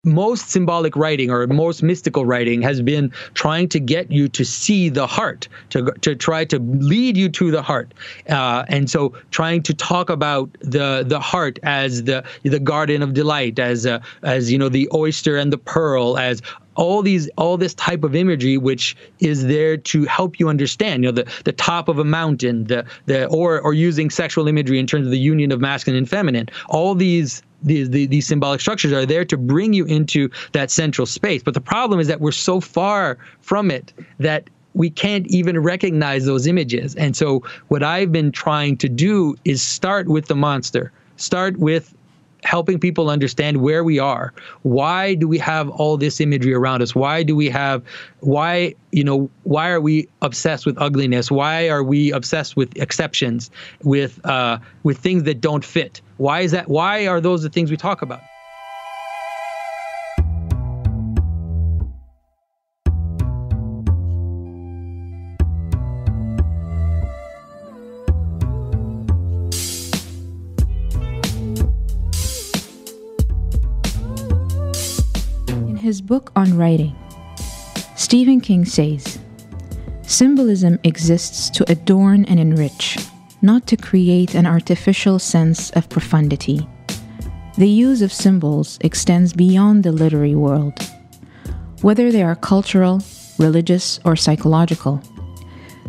most symbolic writing or most mystical writing has been trying to get you to see the heart, to try to lead you to the heart, and so trying to talk about the heart as the garden of delight, as the oyster and the pearl, as all this type of imagery, which is there to help you understand, the top of a mountain, or using sexual imagery in terms of the union of masculine and feminine. All these symbolic structures are there to bring you into that central space. But the problem is that we're so far from it that we can't even recognize those images. And so what I've been trying to do is start with the monster, start with helping people understand where we are. Why do we have all this imagery around us? Why are we obsessed with ugliness? Why are we obsessed with exceptions, with things that don't fit? Why is that? Why are those the things we talk about? His book on writing, Stephen King says, "Symbolism exists to adorn and enrich, not to create an artificial sense of profundity. The use of symbols extends beyond the literary world. Whether they are cultural, religious, or psychological,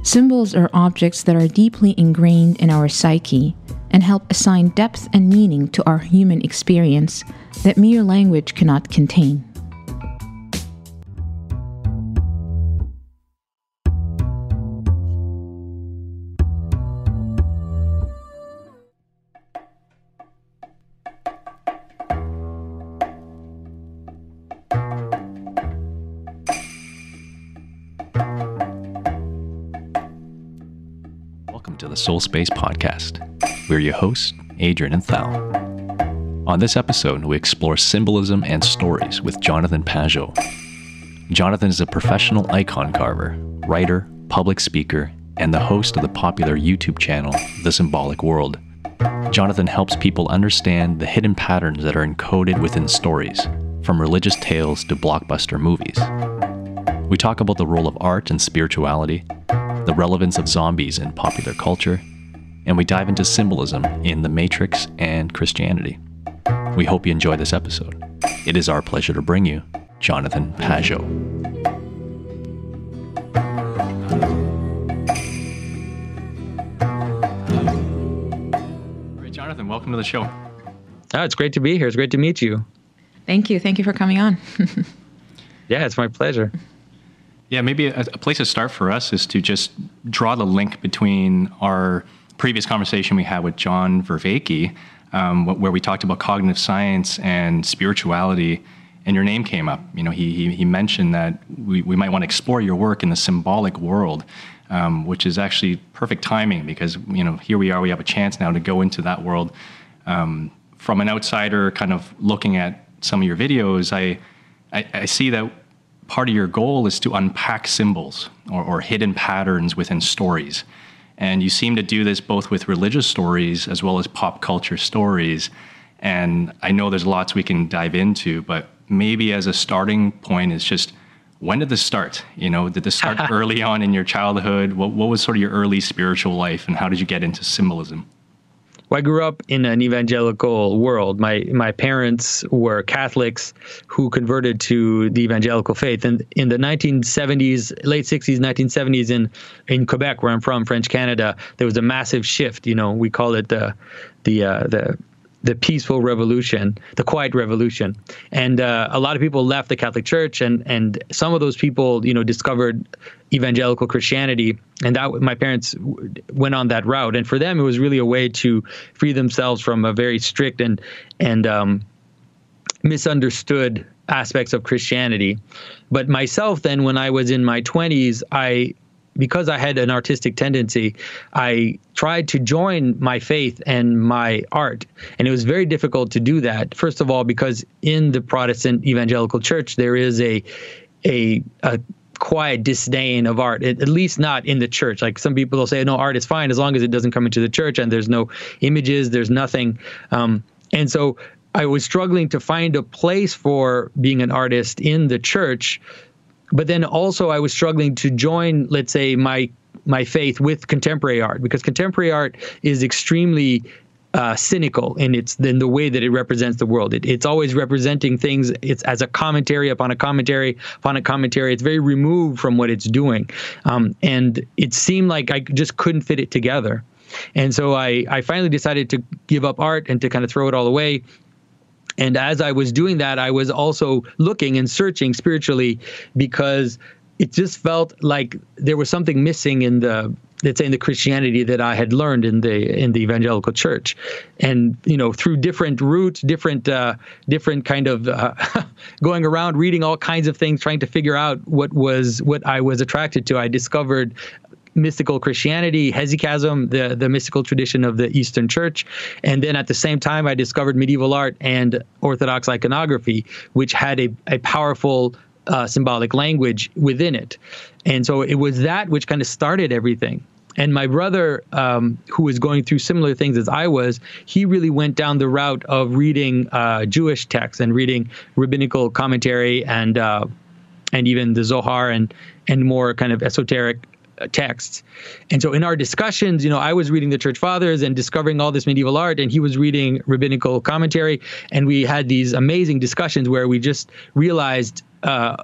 symbols are objects that are deeply ingrained in our psyche and help assign depth and meaning to our human experience that mere language cannot contain." To the Soulspace podcast. We're your hosts, Adrian and Thal. On this episode, we explore symbolism and stories with Jonathan Pageau. Jonathan is a professional icon carver, writer, public speaker, and the host of the popular YouTube channel, The Symbolic World. Jonathan helps people understand the hidden patterns that are encoded within stories, from religious tales to blockbuster movies. We talk about the role of art and spirituality, the relevance of zombies in popular culture, and we dive into symbolism in The Matrix and Christianity. We hope you enjoy this episode. It is our pleasure to bring you Jonathan Pageau. All right, Jonathan, welcome to the show. Oh, it's great to be here. It's great to meet you. Thank you. Thank you for coming on. Yeah, it's my pleasure. Yeah, maybe a place to start for us is to just draw the link between our previous conversation we had with John Vervaeke, where we talked about cognitive science and spirituality, and your name came up. He mentioned that we might want to explore your work in the symbolic world, which is actually perfect timing because, here we are, we have a chance now to go into that world. From an outsider kind of looking at some of your videos, I see that part of your goal is to unpack symbols or hidden patterns within stories. And you seem to do this both with religious stories as well as pop culture stories. And I know there's lots we can dive into, but maybe as a starting point is just, when did this start? Did this start early on in your childhood? What was sort of your early spiritual life, and how did you get into symbolism? Well, I grew up in an evangelical world. My parents were Catholics who converted to the evangelical faith. And in the 1970s, late 60s, 1970s in Quebec, where I'm from, French Canada, there was a massive shift. We call it the peaceful revolution, the quiet revolution. And a lot of people left the Catholic Church, and some of those people, discovered evangelical Christianity, and that my parents went on that route. And for them, it was really a way to free themselves from a very strict and misunderstood aspects of Christianity. But myself, then, when I was in my 20s, because I had an artistic tendency, I tried to join my faith and my art. And it was very difficult to do that. First of all, because in the Protestant evangelical church, there is a quiet disdain of art, at least not in the church. Like some people will say, no, art is fine as long as it doesn't come into the church and there's no images, there's nothing. And so I was struggling to find a place for being an artist in the church, but then also I was struggling to join, let's say, my faith with contemporary art, because contemporary art is extremely cynical in the way that it represents the world. It's always representing things. It's as a commentary upon a commentary upon a commentary. It's very removed from what it's doing, and it seemed like I just couldn't fit it together. And so I finally decided to give up art and to kind of throw it all away. And as I was doing that, I was also looking and searching spiritually, because it just felt like there was something missing in the, let's say, in the Christianity that I had learned in the evangelical church. And, through different routes, different kind of going around, reading all kinds of things, trying to figure out what I was attracted to, I discovered mystical Christianity, hesychasm, the mystical tradition of the Eastern Church. And then at the same time, I discovered medieval art and Orthodox iconography, which had a powerful symbolic language within it. And so it was that which kind of started everything. And my brother, who was going through similar things as I was, he really went down the route of reading Jewish texts and reading rabbinical commentary and even the Zohar and more kind of esoteric texts. And so in our discussions, I was reading the Church Fathers and discovering all this medieval art, and he was reading rabbinical commentary. And we had these amazing discussions where we just realized all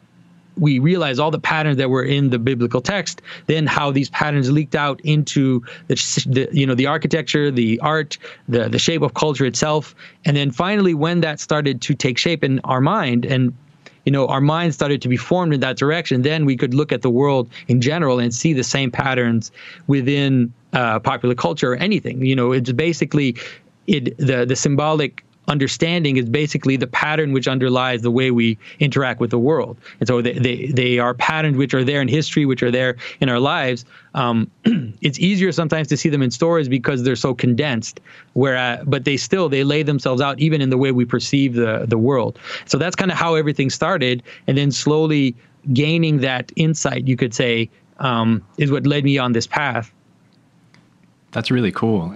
the patterns that were in the biblical text, then how these patterns leaked out into the architecture, the art, the shape of culture itself. And then finally, when that started to take shape in our mind, and our minds started to be formed in that direction, then we could look at the world in general and see the same patterns within popular culture or anything. It's basically the symbolic understanding is basically the pattern which underlies the way we interact with the world. And so they are patterns which are there in history, which are there in our lives. It's easier sometimes to see them in stories because they're so condensed, but they lay themselves out even in the way we perceive the world. So that's kind of how everything started. And then slowly gaining that insight, you could say, is what led me on this path. That's really cool.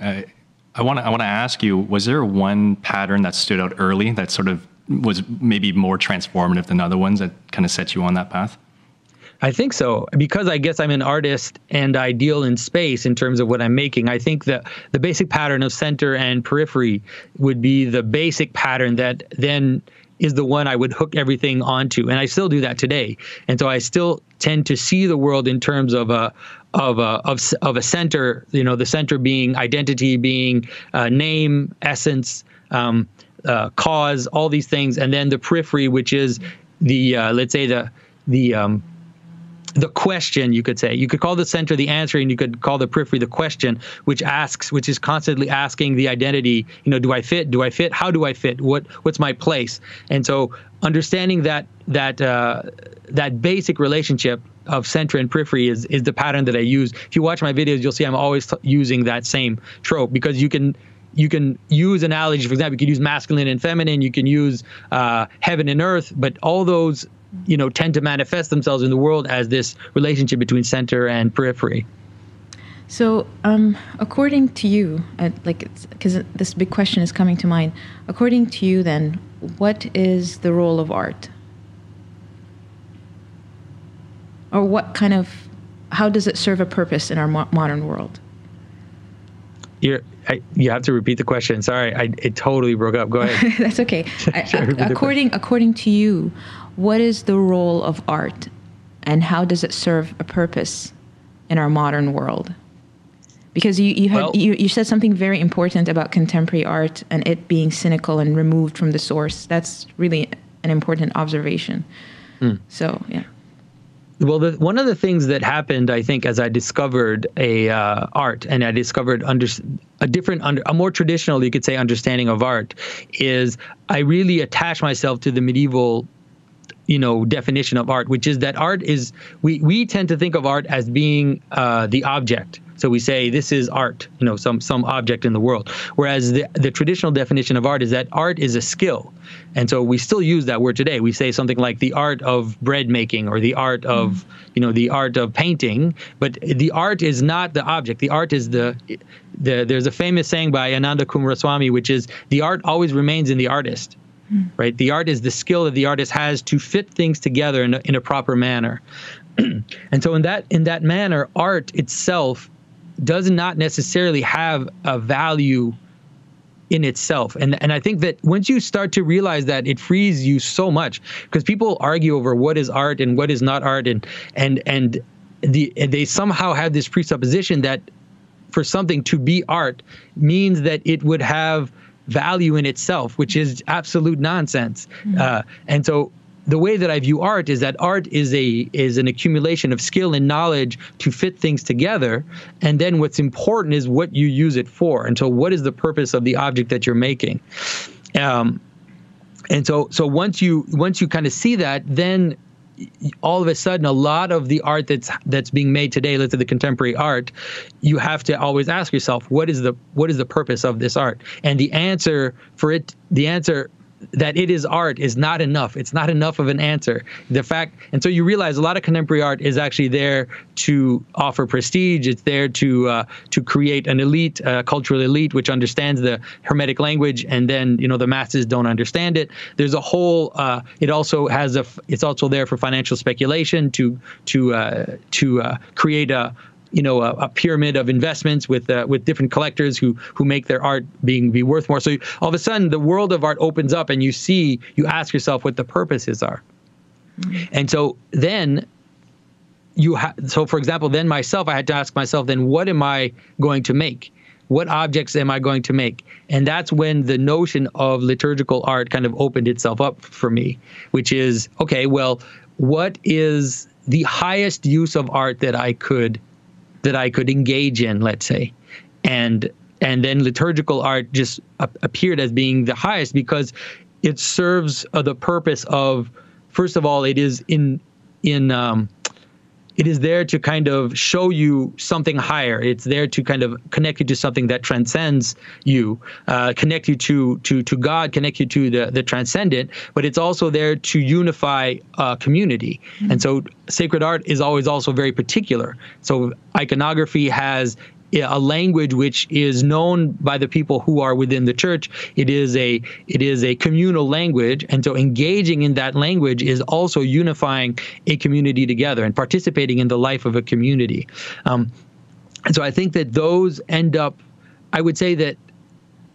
I want to ask you, was there one pattern that stood out early that sort of was maybe more transformative than other ones that kind of set you on that path? I think so, because I guess I'm an artist and I deal in space in terms of what I'm making. I think that the basic pattern of center and periphery would be the basic pattern that then is the one I would hook everything onto. And I still do that today. And so I still tend to see the world in terms of a center, the center being identity, being name, essence, cause, all these things. And then the periphery, which is let's say the question, you could say. You could call the center the answer, and you could call the periphery the question, which is constantly asking the identity, do I fit? Do I fit? How do I fit? What's my place? And so understanding that basic relationship of center and periphery is the pattern that I use. If you watch my videos, you'll see I'm always using that same trope, because you can use analogies. For example, you can use masculine and feminine, you can use heaven and earth, but all those tend to manifest themselves in the world as this relationship between center and periphery. So, according to you, because this big question is coming to mind, according to you, then, what is the role of art? Or how does it serve a purpose in our modern world? You have to repeat the question. Sorry, it totally broke up. Go ahead. That's okay. According to you, what is the role of art, and how does it serve a purpose in our modern world? Because you said something very important about contemporary art and it being cynical and removed from the source. That's really an important observation. So, yeah. Well, one of the things that happened, I think, as I discovered art, and I discovered a more traditional, you could say, understanding of art, is I really attach myself to the medieval, definition of art, which is that art is, we tend to think of art as being the object. So we say this is art, some object in the world. Whereas the traditional definition of art is that art is a skill. And so we still use that word today. We say something like the art of bread making or the art of, the art of painting. But the art is not the object. The art is there's a famous saying by Ananda Kumaraswamy, which is the art always remains in the artist. Right? The art is the skill that the artist has to fit things together in a proper manner. And so in that manner, art itself does not necessarily have a value in itself. And I think that once you start to realize that, it frees you so much, because people argue over what is art and what is not art, and they somehow have this presupposition that for something to be art means that it would have value in itself, which is absolute nonsense. And so the way that I view art is that art is an accumulation of skill and knowledge to fit things together, and then what's important is what you use it for. And so what is the purpose of the object that you're making? And so once you kind of see that, then all of a sudden, a lot of the art that's being made today, let's say the contemporary art, you have to always ask yourself, what is the purpose of this art? And the answer that it is art is not enough. It's not enough of an answer. And so you realize a lot of contemporary art is actually there to offer prestige. It's there to create an elite, cultural elite, which understands the Hermetic language, and then the masses don't understand it. There's a whole. It's also there for financial speculation to create a pyramid of investments with different collectors who make their art be worth more. So all of a sudden, the world of art opens up, and you ask yourself what the purposes are. And so then for example, then myself, I had to ask myself, then what am I going to make? What objects am I going to make? And that's when the notion of liturgical art kind of opened itself up for me, which is, okay, well, what is the highest use of art that I could engage in, let's say, and then liturgical art just appeared as being the highest because it serves the purpose of, first of all, it is it is there to kind of show you something higher. It's there to kind of connect you to something that transcends you, connect you to God, connect you to the transcendent. But it's also there to unify community. Mm-hmm. And so sacred art is always also very particular. So iconography has a language which is known by the people who are within the church. It is a communal language, and so engaging in that language is also unifying a community together and participating in the life of a community. And so I think that those end up, I would say that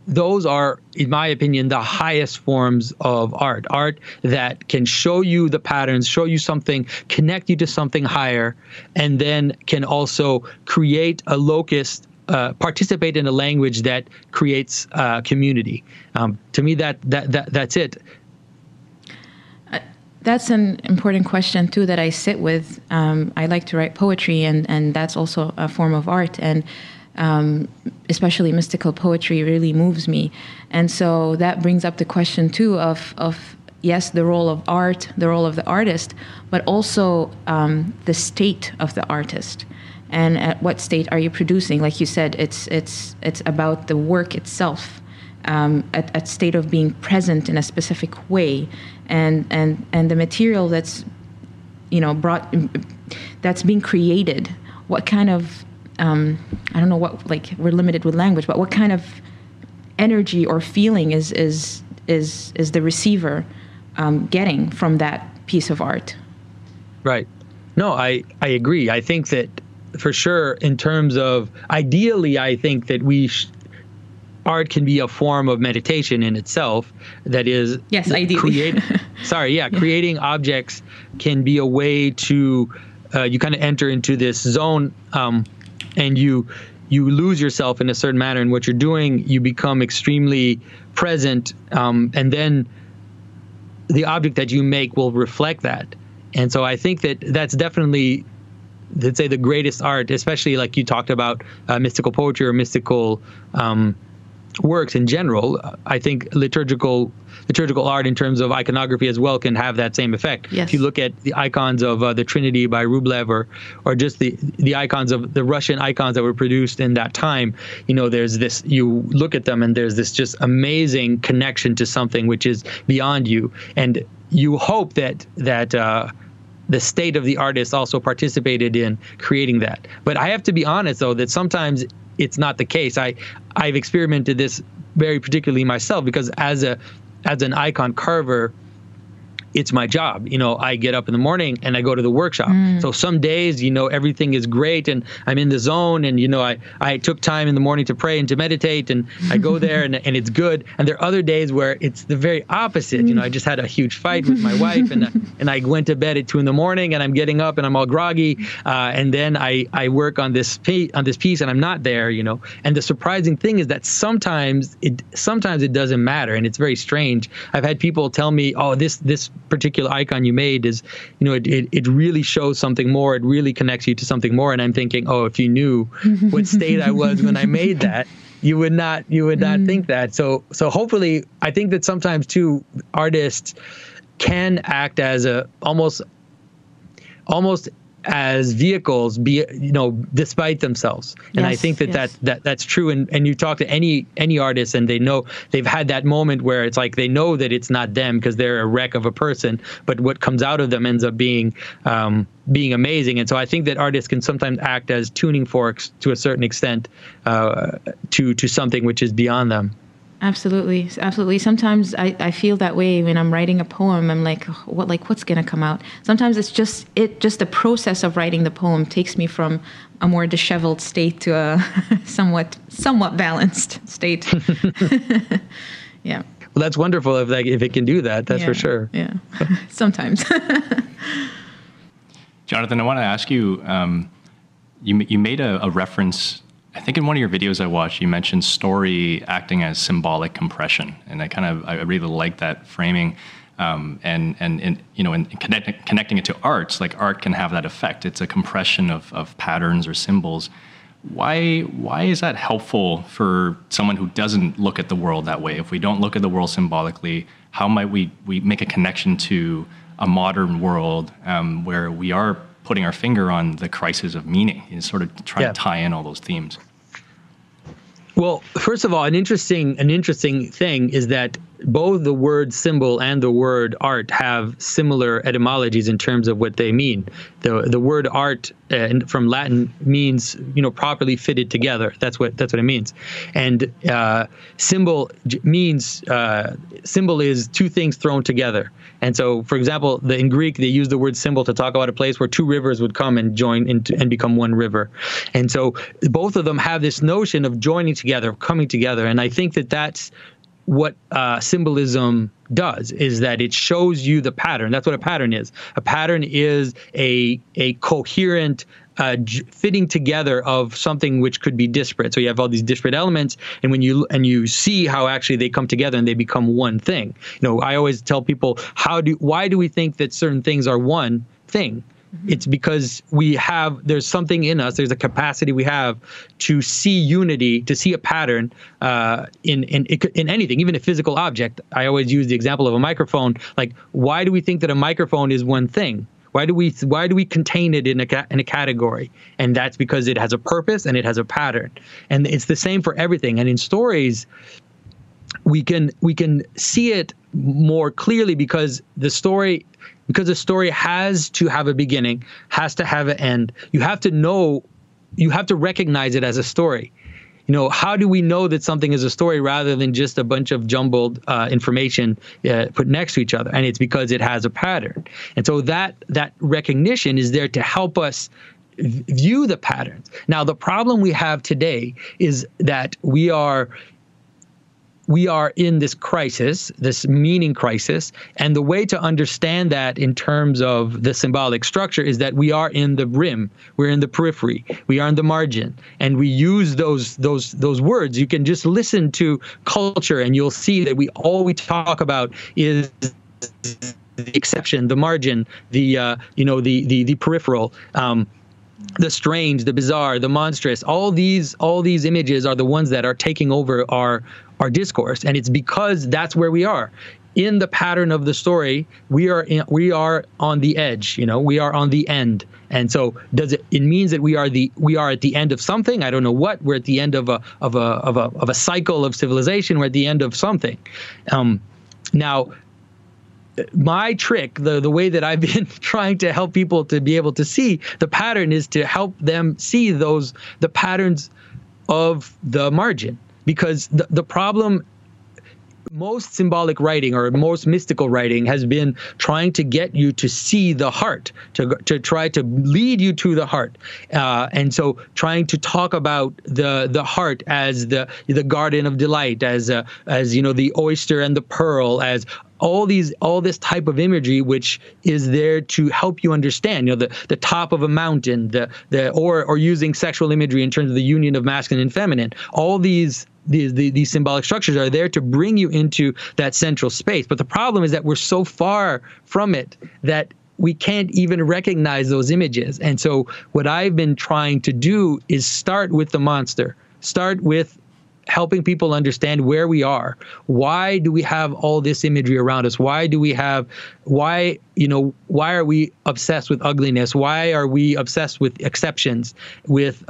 those are, in my opinion, the highest forms of art. Art that can show you the patterns, show you something, connect you to something higher, and then can also create a locus, participate in a language that creates community. To me, that's it. That's an important question, too, that I sit with. I like to write poetry, and that's also a form of art. And especially mystical poetry really moves me. And so that brings up the question too of yes, the role of art, the role of the artist, but also the state of the artist. And at what state are you producing? Like you said, it's about the work itself, at state of being present in a specific way, and the material that's that's being created. What kind of I don't know what, like, we're limited with language, but what kind of energy or feeling is the receiver getting from that piece of art? Right. No, I agree. I think that for sure, in terms of, ideally, I think that art can be a form of meditation in itself. That is, yes, ideally. Creating objects can be a way to, you kind of enter into this zone, and you lose yourself in a certain manner in what you're doing. You become extremely present, and then the object that you make will reflect that. And so I think that that's definitely, let's say, the greatest art, especially like you talked about mystical poetry or mystical works in general. I think liturgical art in terms of iconography as well can have that same effect. Yes. If you look at the icons of the Trinity by Rublev, or just the icons of the Russian icons that were produced in that time, there's this, you look at them and there's this just amazing connection to something which is beyond you, and you hope that the state of the artist also participated in creating that. But I have to be honest, though, that sometimes it's not the case. I've experimented this very particularly myself, because as an icon carver, it's my job. I get up in the morning and I go to the workshop. So some days, everything is great and I'm in the zone, and, I took time in the morning to pray and to meditate, and I go there and it's good. And there are other days where it's the very opposite. I just had a huge fight with my wife, and I went to bed at 2 a.m. and I'm getting up and I'm all groggy. And then I work on this piece and I'm not there, And the surprising thing is that sometimes it doesn't matter, and it's very strange. I've had people tell me, oh, this particular icon you made is, it really shows something more. It really connects you to something more. And I'm thinking, oh, if you knew what state I was when I made that, you would not think that. So hopefully, I think that sometimes too, artists can act as almost as vehicles, despite themselves. And Yes, I think that's true. And you talk to any artist, and they know, they've had that moment where it's like they know that it's not them because they're a wreck of a person, but what comes out of them ends up being amazing. And so I think that artists can sometimes act as tuning forks to a certain extent to something which is beyond them. Absolutely. Sometimes I feel that way when I'm writing a poem. I'm like, what's going to come out? Sometimes it's just the process of writing the poem takes me from a more disheveled state to a somewhat balanced state. Yeah. Well, that's wonderful if it can do that. That's for sure. Yeah. Sometimes. Jonathan, I want to ask you, you made a reference, I think in one of your videos I watched, you mentioned story acting as symbolic compression, and I really like that framing, and connecting it to arts. Like art can have that effect. It's a compression of patterns or symbols. Why is that helpful for someone who doesn't look at the world that way? If we don't look at the world symbolically, how might we make a connection to a modern world where we are putting our finger on the crisis of meaning and sort of trying to tie in all those themes? Well, first of all, an interesting thing is that both the word symbol and the word art have similar etymologies in terms of what they mean. The word art from Latin means, properly fitted together. That's what it means. And symbol means symbol is two things thrown together. And so, for example, in Greek, they use the word symbol to talk about a place where two rivers would come and join and become one river. And so both of them have this notion of joining together, coming together. And I think that that's what symbolism does, is that it shows you the pattern. That's what a pattern is. A pattern is a coherent fitting together of something which could be disparate. So you have all these disparate elements, and when you see how actually they come together and they become one thing. I always tell people, why do we think that certain things are one thing? It's because there's something in us, there's a capacity we have to see unity, to see a pattern in anything, even a physical object. I always use the example of a microphone. Like, why do we think that a microphone is one thing? Why do we contain it in a category? And that's because it has a purpose and it has a pattern. And it's the same for everything. And in stories, we can see it more clearly because the story has to have a beginning, has to have an end. You have to recognize it as a story. How do we know that something is a story rather than just a bunch of jumbled information put next to each other? And it's because it has a pattern. And so that recognition is there to help us view the patterns. Now, the problem we have today is that we are in this crisis, this meaning crisis, and the way to understand that in terms of the symbolic structure is that we are in the rim, we're in the periphery, we are in the margin, and we use those words. You can just listen to culture, and you'll see that all we talk about is the exception, the margin, the peripheral. The strange, the bizarre, the monstrous, all these images are the ones that are taking over our discourse, and it's because that's where we are. In the pattern of the story, we are on the edge, we are on the end. And so it means that we are at the end of something. I don't know what. We're at the end of a cycle of civilization. We're at the end of something. Now, my trick, the way that I've been trying to help people to be able to see the pattern, is to help them see the patterns of the margin. Because the problem, most symbolic writing or most mystical writing has been trying to get you to see the heart, to try to lead you to the heart. And so trying to talk about the heart as the garden of delight, as the oyster and the pearl, as all this type of imagery, which is there to help you understand, the top of a mountain, or using sexual imagery in terms of the union of masculine and feminine. All these symbolic structures are there to bring you into that central space. But the problem is that we're so far from it that we can't even recognize those images. And so what I've been trying to do is start with the monster, start with helping people understand where we are. Why do we have all this imagery around us? Why are we obsessed with ugliness? Why are we obsessed with exceptions, with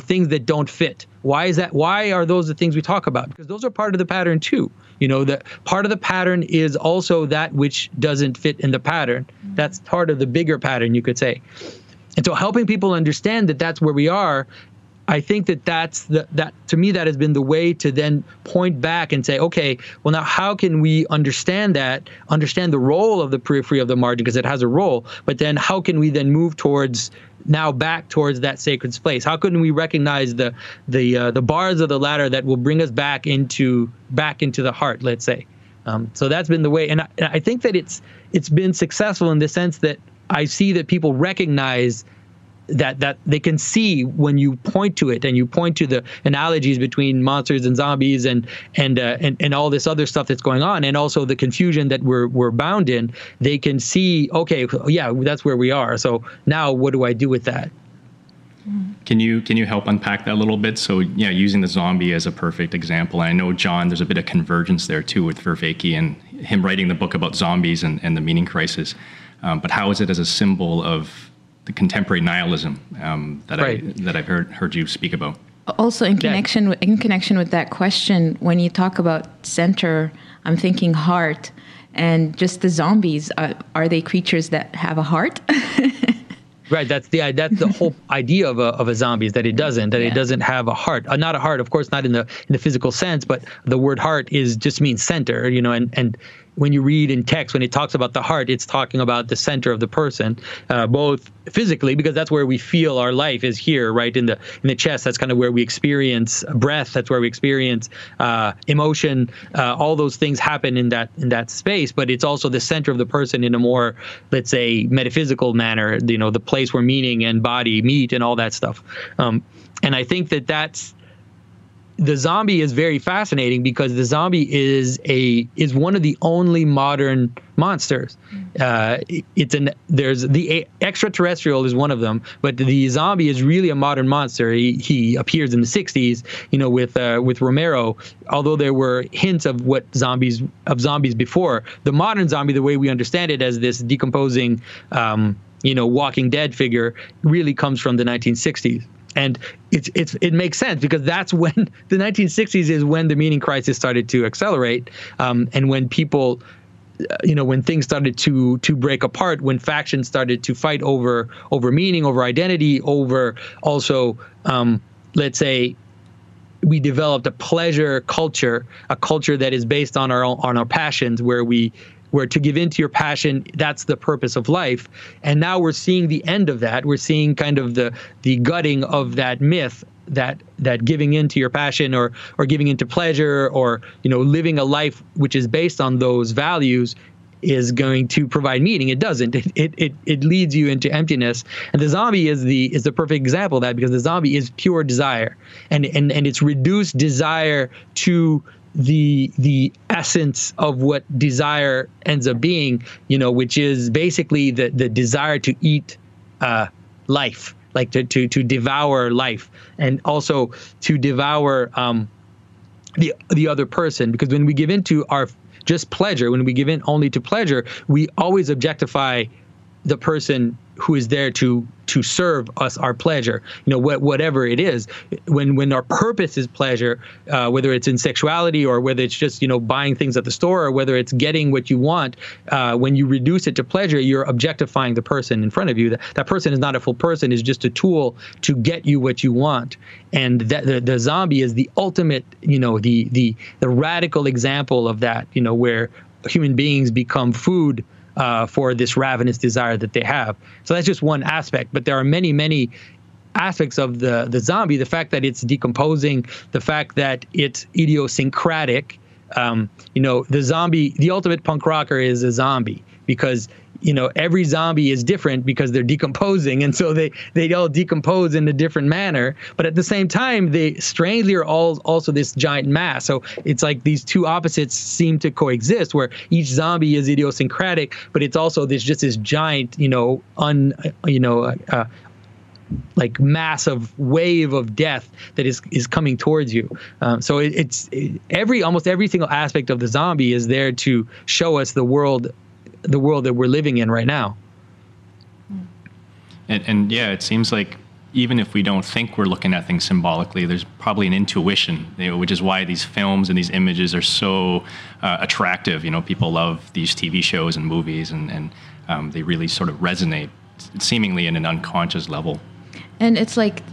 things that don't fit? Why is that? Why are those the things we talk about? Because those are part of the pattern too. That part of the pattern is also that which doesn't fit in the pattern. That's part of the bigger pattern, you could say. And so helping people understand that that's where we are, I think that to me, that has been the way to then point back and say, okay, well, now how can we understand the role of the periphery of the margin, because it has a role, but then how can we then move back towards that sacred space? How can we recognize the bars of the ladder that will bring us back into the heart, let's say? So that's been the way, and I think that it's been successful in the sense that I see that people recognize that they can see when you point to it, and you point to the analogies between monsters and zombies and all this other stuff that's going on, and also the confusion that we're bound in. They can see, okay, yeah, that's where we are. So now what do I do with that? Can you help unpack that a little bit? So yeah, using the zombie as a perfect example. And I know, John, there's a bit of convergence there too with Vervaeke and him writing the book about zombies and the meaning crisis. But how is it as a symbol of the contemporary nihilism that I've heard you speak about? Also, in connection with that question, when you talk about center, I'm thinking heart, and just the zombies. Are they creatures that have a heart? Right. That's the whole idea of a zombie, is that it doesn't have a heart. Not a heart, of course, not in the physical sense, but the word heart just means center. And when you read in text, when it talks about the heart, it's talking about the center of the person, both physically, because that's where we feel our life is here, right in the chest. That's kind of where we experience breath. That's where we experience emotion. All those things happen in that space. But it's also the center of the person in a more, let's say, metaphysical manner. The place where meaning and body meet and all that stuff. And I think that's. The zombie is very fascinating because the zombie is one of the only modern monsters. There's the extraterrestrial is one of them, but the zombie is really a modern monster. He appears in the 60s, with Romero. Although there were hints of zombies before, the modern zombie, the way we understand it as this decomposing, Walking Dead figure, really comes from the 1960s. And it makes sense because that's when the 1960s is when the meaning crisis started to accelerate, and when people, when things started to break apart, when factions started to fight over meaning, over identity, over also, let's say, we developed a pleasure culture, a culture that is based on our passions, where to give in to your passion, that's the purpose of life. And now we're seeing the end of that. We're seeing kind of the gutting of that myth, that giving in to your passion or giving into pleasure or, living a life which is based on those values is going to provide meaning. It doesn't. It leads you into emptiness. And the zombie is the perfect example of that, because the zombie is pure desire. And it's reduced desire to the essence of what desire ends up being, which is basically the desire to eat life, like to devour life, and also to devour the other person, because when we give into our just pleasure, when we give in only to pleasure, we always objectify the person who is there to serve us our pleasure, whatever it is. When our purpose is pleasure, whether it's in sexuality or whether it's just buying things at the store or whether it's getting what you want, when you reduce it to pleasure, you're objectifying the person in front of you. That person is not a full person; is just a tool to get you what you want. And that the zombie is the ultimate, the radical example of that. Where human beings become food for this ravenous desire that they have. So that's just one aspect, but there are many, many aspects of the zombie. The fact that it's decomposing, the fact that it's idiosyncratic. The zombie, the ultimate punk rocker is a zombie because every zombie is different because they're decomposing, and so they all decompose in a different manner. But at the same time, they strangely are all also this giant mass. So it's like these two opposites seem to coexist, where each zombie is idiosyncratic, but it's also this giant, like massive wave of death that is coming towards you. So it's almost every single aspect of the zombie is there to show us the world that we're living in right now. And yeah, it seems like even if we don't think we're looking at things symbolically, there's probably an intuition, which is why these films and these images are so attractive. People love these TV shows and movies, and they really sort of resonate, seemingly in an unconscious level. And it's like,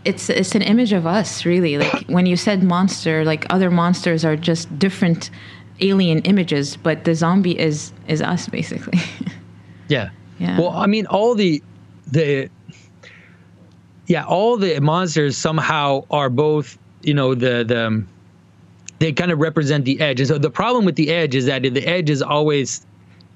it's an image of us, really. Like when you said monster, like other monsters are just different alien images, but the zombie is us, basically. Yeah. Well, I mean, all the monsters somehow are both, they kind of represent the edge. And so the problem with the edge is that the edge is always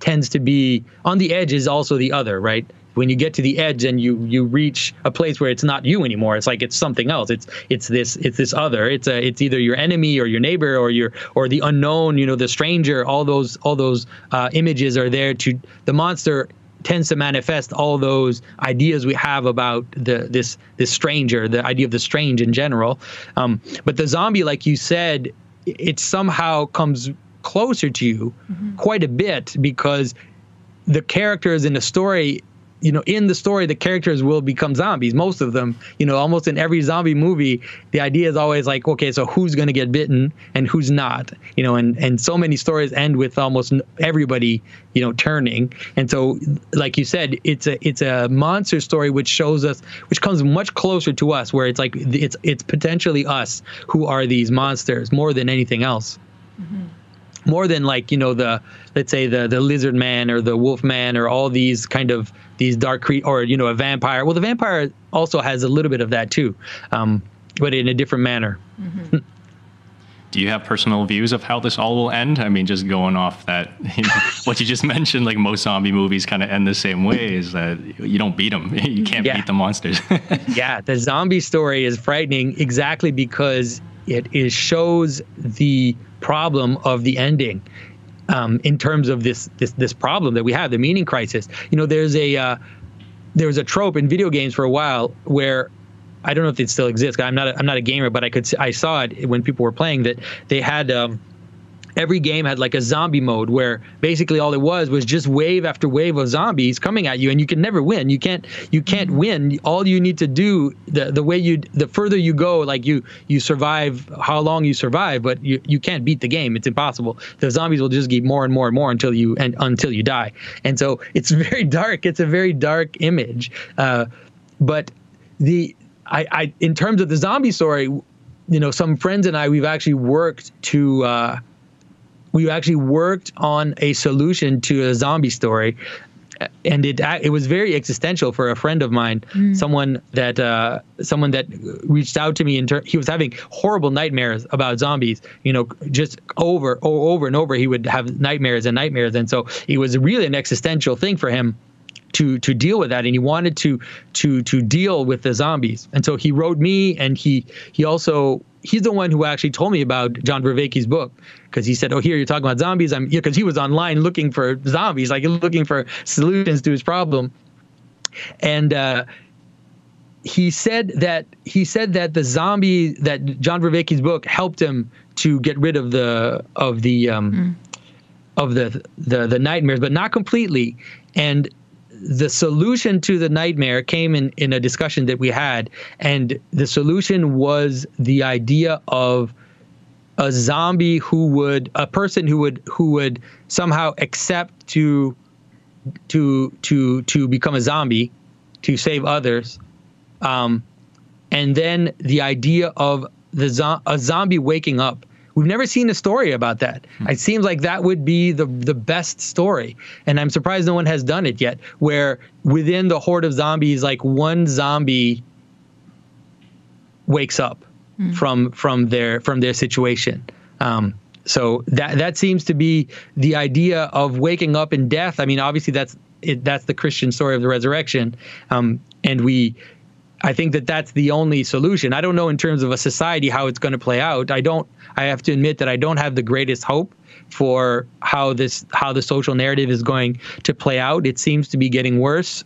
tends to be on the edge is also the other, right? When you get to the edge and you reach a place where it's not you anymore, it's like it's something else. It's this other. It's either your enemy or your neighbor or the unknown, the stranger. All those images are there to the monster tends to manifest all those ideas we have about this stranger, the idea of the strange in general. But the zombie, like you said, it somehow comes closer to you quite a bit because the characters in the story, the characters will become zombies. Most of them, almost in every zombie movie, the idea is always like, okay, so who's going to get bitten and who's not, and so many stories end with almost everybody, turning. And so, like you said, it's a monster story which comes much closer to us, where it's like, it's potentially us who are these monsters more than anything else. Mm-hmm. More than like, let's say the lizard man or the wolf man or all these kind of these dark or, a vampire. Well, the vampire also has a little bit of that too, but in a different manner. Mm-hmm. Do you have personal views of how this all will end? I mean, just going off that, what you just mentioned, like most zombie movies kind of end the same way, is that you don't beat them. You can't beat the monsters. Yeah, the zombie story is frightening exactly because it shows the problem of the ending in terms of this problem that we have, the meaning crisis. There's a trope in video games for a while where I don't know if it still exists. I'm not a gamer, but I saw it when people were playing that they had every game had like a zombie mode where basically all it was just wave after wave of zombies coming at you, and you can never win. You can't win. All you need to do, the further you go, like you survive how long you survive, but you can't beat the game. It's impossible. The zombies will just get more and more and more until you die. And so it's very dark. It's a very dark image. But in terms of the zombie story, some friends and I, we've actually worked on a solution to a zombie story, and it was very existential for a friend of mine, someone that reached out to me. He was having horrible nightmares about zombies, just over and over. He would have nightmares and nightmares, and so it was really an existential thing for him to deal with that, and he wanted to deal with the zombies. And so he wrote me, and he's the one who actually told me about John Vervaeke's book, because he said, "Oh, here you're talking about zombies." Because he was online looking for zombies, like looking for solutions to his problem, and he said that the zombie, that John Vervaeke's book helped him to get rid of the nightmares, but not completely. And the solution to the nightmare came in a discussion that we had, and the solution was the idea of a zombie a person who would somehow accept to become a zombie to save others, and then the idea of a zombie waking up. We've never seen a story about that. It seems like that would be the best story, and I'm surprised no one has done it yet. Where within the horde of zombies, like one zombie wakes up from their situation. So that seems to be the idea of waking up in death. I mean, obviously that's the Christian story of the resurrection, and I think that's the only solution. I don't know in terms of a society how it's going to play out. I have to admit that I don't have the greatest hope for how the social narrative is going to play out. It seems to be getting worse.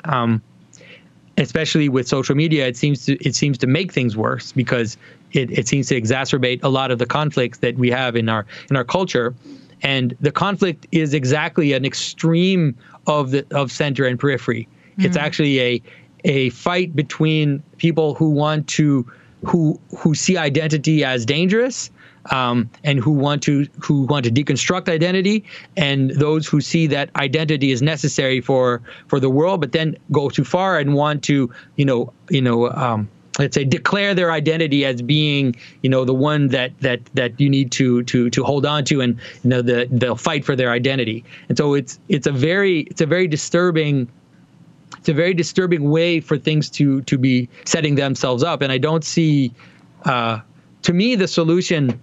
Especially with social media, it seems to make things worse, because it seems to exacerbate a lot of the conflicts that we have in our culture, and the conflict is exactly an extreme of center and periphery. Mm-hmm. It's actually a fight between people who see identity as dangerous, and who want to deconstruct identity, and those who see that identity is necessary for the world, but then go too far and want to let's say declare their identity as being the one that you need to hold on to, and they'll fight for their identity. And so it's a very disturbing way for things to be setting themselves up. And I don't see, to me the solution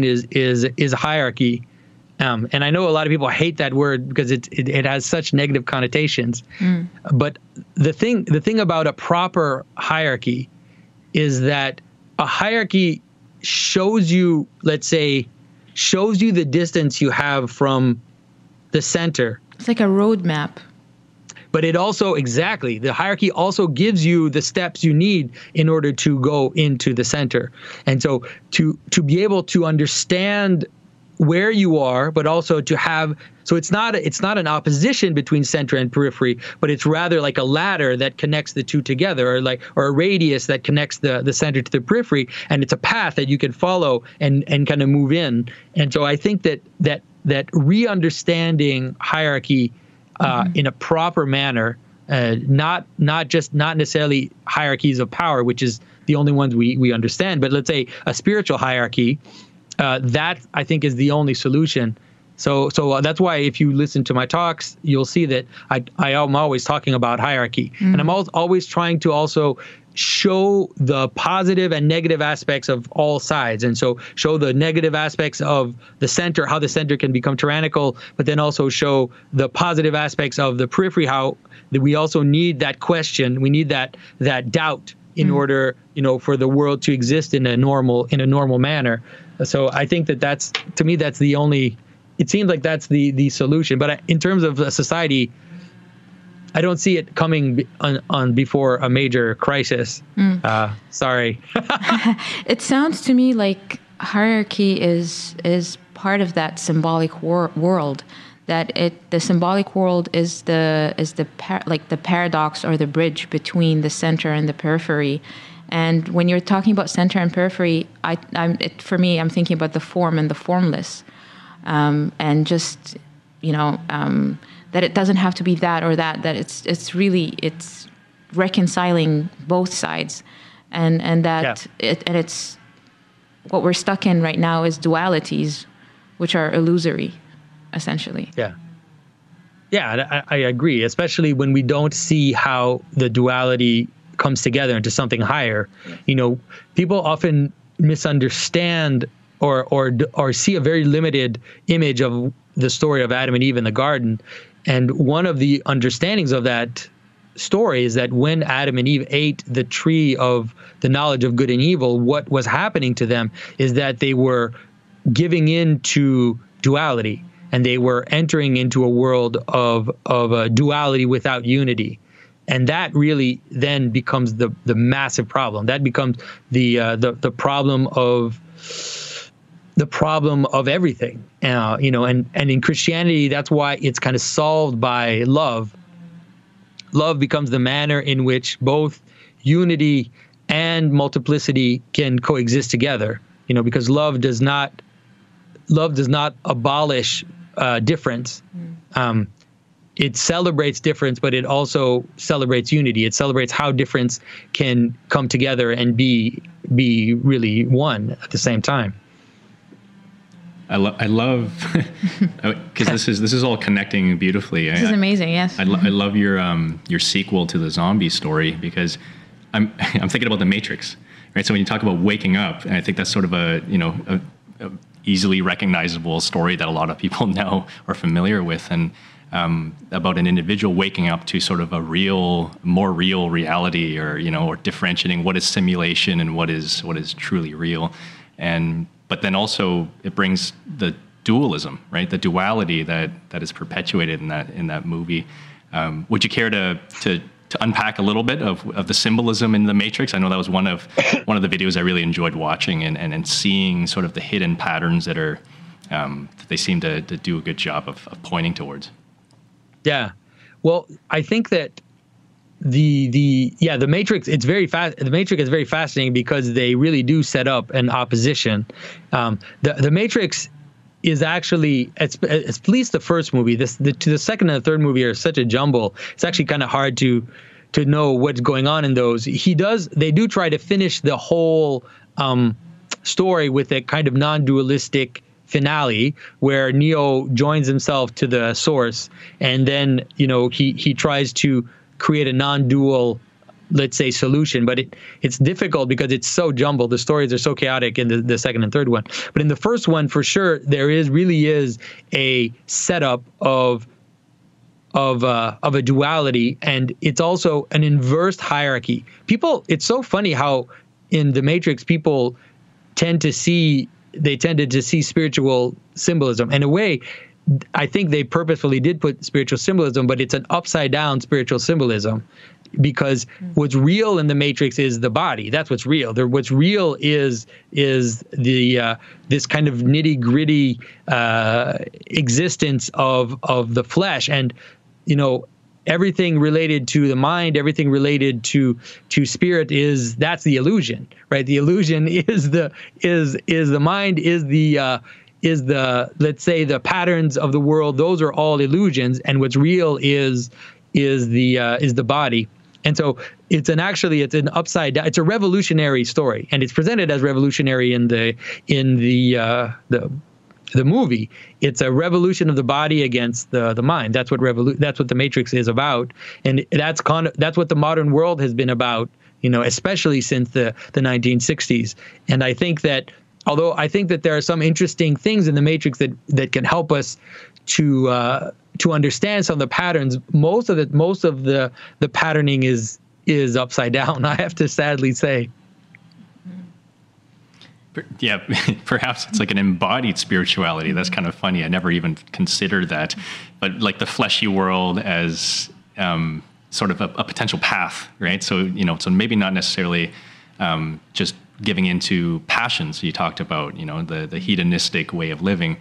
is hierarchy. And I know a lot of people hate that word because it has such negative connotations. But the thing about a proper hierarchy is that a hierarchy shows you the distance you have from the center. It's like a roadmap. But it also, exactly, the hierarchy also gives you the steps you need in order to go into the center. And so to be able to understand where you are, but also to have, so it's not an opposition between center and periphery, but it's rather like a ladder that connects the two together, or a radius that connects the center to the periphery, and it's a path that you can follow and kind of move in. And so I think that re-understanding hierarchy in a proper manner, not necessarily hierarchies of power, which is the only ones we understand, but let's say a spiritual hierarchy, that I think is the only solution. So that's why if you listen to my talks, you'll see that I am always talking about hierarchy, and I'm always trying to also show the positive and negative aspects of all sides. And so show the negative aspects of the center, how the center can become tyrannical, but then also show the positive aspects of the periphery, how that we also need that question, we need that doubt in order, for the world to exist in a normal manner. So I think that's the only, it seems like that's the solution. But in terms of a society, I don't see it coming on before a major crisis. Sorry. It sounds to me like hierarchy is part of that symbolic world. That the symbolic world is the paradox or the bridge between the center and the periphery. And when you're talking about center and periphery, for me, I'm thinking about the form and the formless, and just that it doesn't have to be that or that. That it's reconciling both sides, and that it's what we're stuck in right now is dualities, which are illusory, essentially. Yeah, I agree, especially when we don't see how the duality comes together into something higher. People often misunderstand or see a very limited image of the story of Adam and Eve in the garden. And one of the understandings of that story is that when Adam and Eve ate the tree of the knowledge of good and evil, what was happening to them is that they were giving in to duality, and they were entering into a world of duality without unity. that really then becomes the massive problem. That becomes the problem of everything. And in Christianity, that's why it's kind of solved by love. Love becomes the manner in which both unity and multiplicity can coexist together. Because love does not abolish difference. It celebrates difference, but it also celebrates unity. It celebrates how difference can come together and be really one at the same time. I love because this is all connecting beautifully. This is amazing. Yes. I love your sequel to the zombie story, because I'm thinking about the Matrix, right? So when you talk about waking up, and I think that's sort of a easily recognizable story that a lot of people know or familiar with, and about an individual waking up to sort of a more real reality, or differentiating what is simulation and what is truly real. But then also it brings the dualism, right? The duality that is perpetuated in that movie. Would you care to unpack a little bit of the symbolism in the Matrix? I know that was one of the videos I really enjoyed watching, and seeing sort of the hidden patterns that are that they seem to do a good job of pointing towards. Yeah. Well, I think that the Matrix, it's very fast. The Matrix is very fascinating because they really do set up an opposition. The Matrix is actually, at least the first movie, the second and the third movie are such a jumble. It's actually kind of hard to know what's going on in those. They do try to finish the whole story with a kind of non-dualistic finale where Neo joins himself to the source, and then he tries to create a non-dual, let's say, solution, but it's difficult because it's so jumbled. The stories are so chaotic in the second and third one. But in the first one, for sure, there really is a setup of a duality, and it's also an inverse hierarchy. It's so funny how in the Matrix people tended to see spiritual symbolism. In a way, I think they purposefully did put spiritual symbolism, but it's an upside down spiritual symbolism, because what's real in the Matrix is the body. That's what's real. What's real is the this kind of nitty gritty existence of the flesh, and everything related to the mind, everything related to spirit that's the illusion, right? The illusion is the mind, is the let's say the patterns of the world. Those are all illusions, and what's real is the body. And so it's an upside down. It's a revolutionary story, and it's presented as revolutionary in the movie. It's a revolution of the body against the mind. That's what the Matrix is about, and that's what the modern world has been about. Especially since the 1960s. And I think that, although I think that there are some interesting things in the Matrix that can help us to understand some of the patterns, most of the patterning is upside down, I have to sadly say. Yeah, perhaps it's like an embodied spirituality. That's kind of funny. I never even considered that. But like the fleshy world as sort of a potential path, right? So, so maybe not necessarily just giving into passions. You talked about, the hedonistic way of living,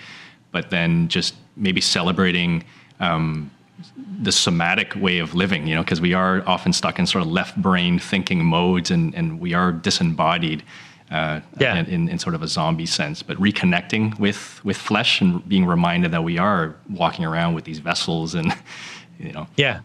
but then just maybe celebrating the somatic way of living, because we are often stuck in sort of left brain thinking modes, and we are disembodied in sort of a zombie sense, but reconnecting with flesh and being reminded that we are walking around with these vessels and, Yeah.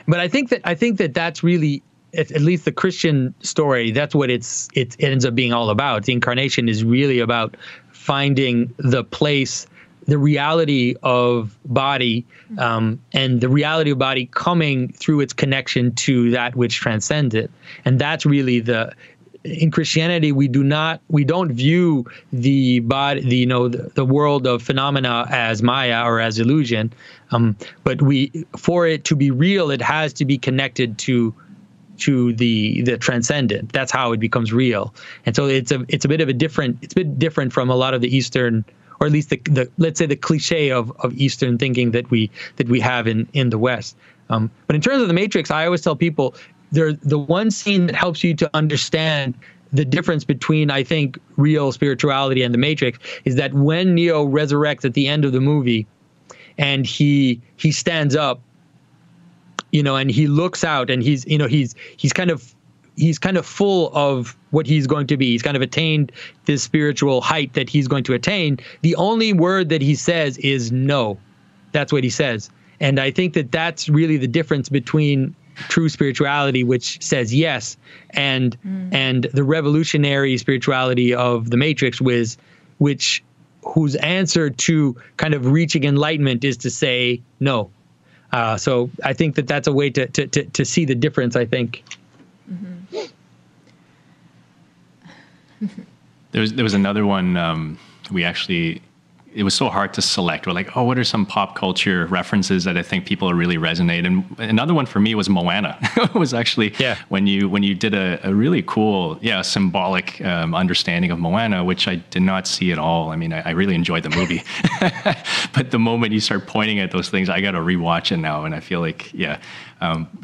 But I think that that's really, at least the Christian story, that's what it ends up being all about. The incarnation is really about finding the place, the reality of body, and the reality of body coming through its connection to that which transcends it. And that's really in Christianity, we don't view the body, the world of phenomena as Maya or as illusion. But for it to be real, it has to be connected to the transcendent. That's how it becomes real. And so it's a bit different from a lot of the Eastern, or at least the let's say the cliche of Eastern thinking that we have in the West. But in terms of the Matrix, I always tell people the one scene that helps you to understand the difference between, I think, real spirituality and the Matrix is that when Neo resurrects at the end of the movie and he stands up, and he looks out and he's kind of full of what he's going to be. He's kind of attained this spiritual height that he's going to attain. The only word that he says is no. That's what he says. And I think that that's really the difference between true spirituality, which says yes, and the revolutionary spirituality of the Matrix, whose answer to kind of reaching enlightenment is to say no. So I think that that's a way to see the difference, I think. Mm-hmm. There was another one it was so hard to select. We're like, what are some pop culture references that I think people really resonate? And another one for me was Moana. It was actually when you did a really cool, symbolic understanding of Moana, which I did not see at all. I mean, I really enjoyed the movie. But the moment you start pointing at those things, I got to rewatch it now. And I feel like,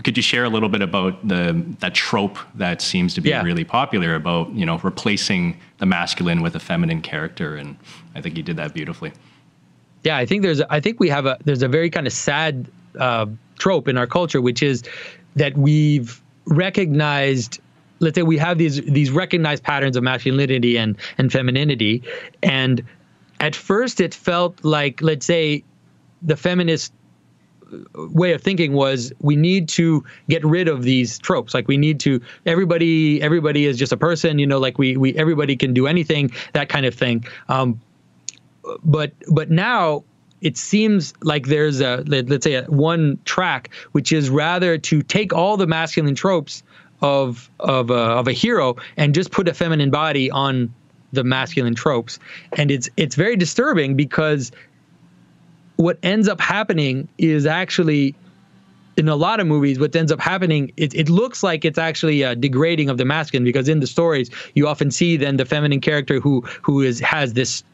could you share a little bit about that trope that seems to be really popular about, replacing the masculine with a feminine character? And I think you did that beautifully. Yeah, I think there's a very kind of sad trope in our culture, which is that we've recognized, let's say we have these recognized patterns of masculinity and femininity. And at first it felt like, let's say, the feminist way of thinking was we need to get rid of these tropes. Like we need to, everybody is just a person, like we everybody can do anything, that kind of thing. But now it seems like there's let's say one track, which is rather to take all the masculine tropes of a hero and just put a feminine body on the masculine tropes. And it's very disturbing, because what ends up happening is actually, in a lot of movies, what ends up happening, it looks like it's actually a degrading of the masculine, because in the stories you often see then the feminine character who has this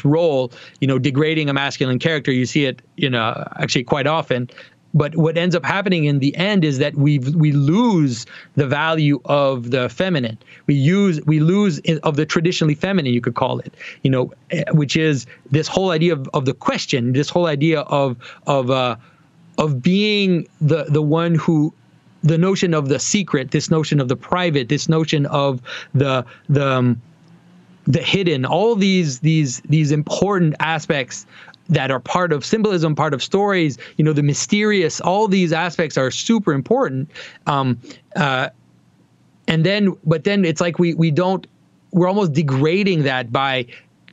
role, degrading a masculine character. You see it, actually quite often. But what ends up happening in the end is that we lose the value of the feminine. We lose of the traditionally feminine, you could call it, which is this whole idea of the question, this whole idea of being the one who, the notion of the secret, this notion of the private, this notion of the hidden, all these important aspects that are part of symbolism, part of stories, the mysterious, all these aspects are super important. But then it's like we're almost degrading that by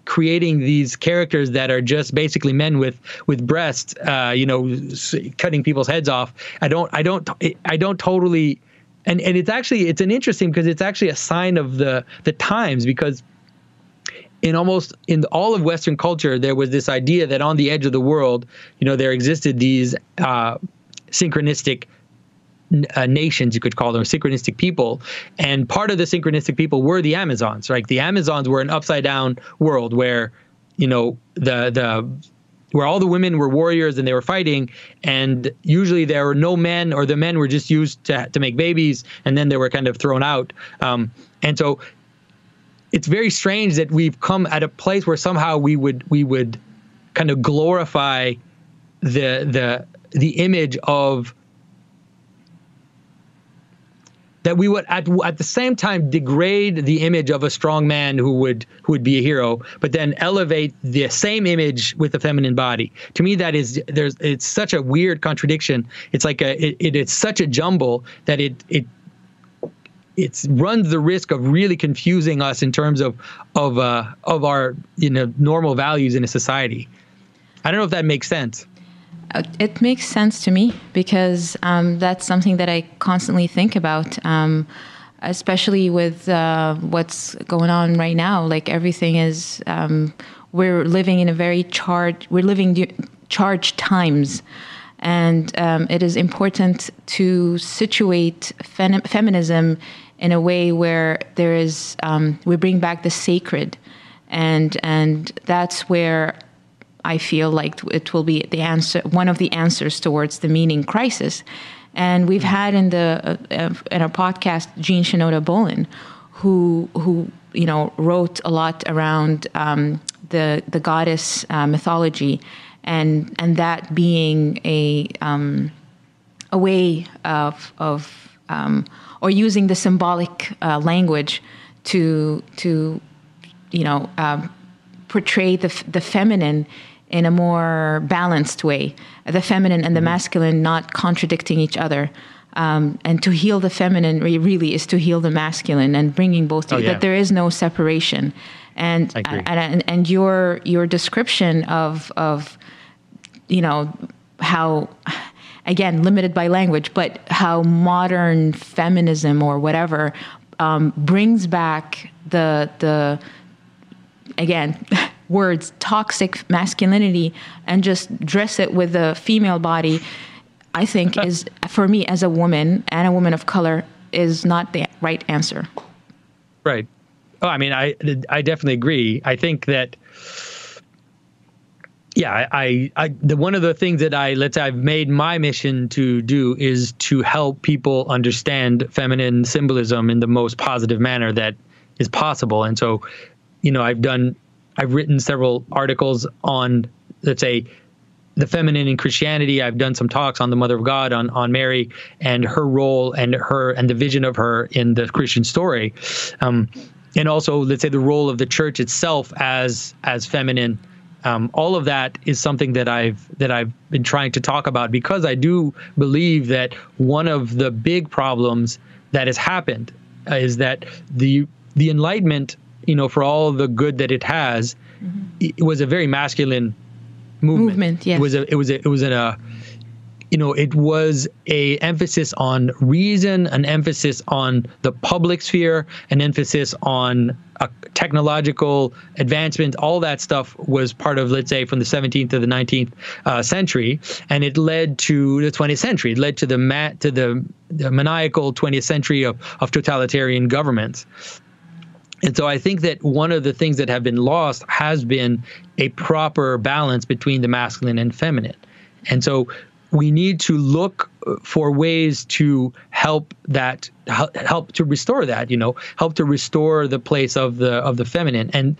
creating these characters that are just basically men with breasts, cutting people's heads off. I don't totally, and it's an interesting, because it's actually a sign of the times, because in all of Western culture, there was this idea that on the edge of the world, there existed these synchronistic nations, you could call them, synchronistic people. And part of the synchronistic people were the Amazons, right? The Amazons were an upside down world where, where all the women were warriors and they were fighting, and usually there were no men, or the men were just used to make babies, and then they were kind of thrown out. And so it's very strange that we've come at a place where somehow we would kind of glorify the image of that. We would at the same time degrade the image of a strong man who would be a hero, but then elevate the same image with a feminine body. To me, it's such a weird contradiction. It's like it's such a jumble that it runs the risk of really confusing us in terms of our normal values in a society. I don't know if that makes sense. It makes sense to me, because that's something that I constantly think about, especially with what's going on right now. Like everything is, we're living in a very charged times. And it is important to situate feminism in a way where there is, we bring back the sacred, and that's where I feel like it will be the answer, one of the answers towards the meaning crisis. And we've had in our podcast Jean Shinoda Bolin, who wrote a lot around the goddess mythology, and that being a way of or using the symbolic language to portray the feminine in a more balanced way, the feminine and the masculine not contradicting each other. And to heal the feminine really is to heal the masculine, and bringing both together. That there is no separation. And your description of how, again, limited by language, but how modern feminism or whatever brings back the again, words, toxic masculinity, and just dress it with the female body, I think is, for me as a woman and a woman of color, is not the right answer. Right. Oh, I mean, I definitely agree. I think that, one of the things that I've made my mission to do is to help people understand feminine symbolism in the most positive manner that is possible. And so, I've written several articles on, let's say, the feminine in Christianity. I've done some talks on the Mother of God, on Mary and her role and the vision of her in the Christian story. And also, let's say, the role of the church itself as feminine. All of that is something that I've been trying to talk about, because I do believe that one of the big problems that has happened is that the Enlightenment, for all the good that it has, it was a very masculine movement. Yes. It was a emphasis on reason, an emphasis on the public sphere, an emphasis on technological advancement. All that stuff was part of, let's say, from the 17th to the 19th century, and it led to the 20th century. It led to the maniacal 20th century of totalitarian governments. And so I think that one of the things that have been lost has been a proper balance between the masculine and feminine. And so we need to look for ways to help to restore that, help to restore the place of the feminine. And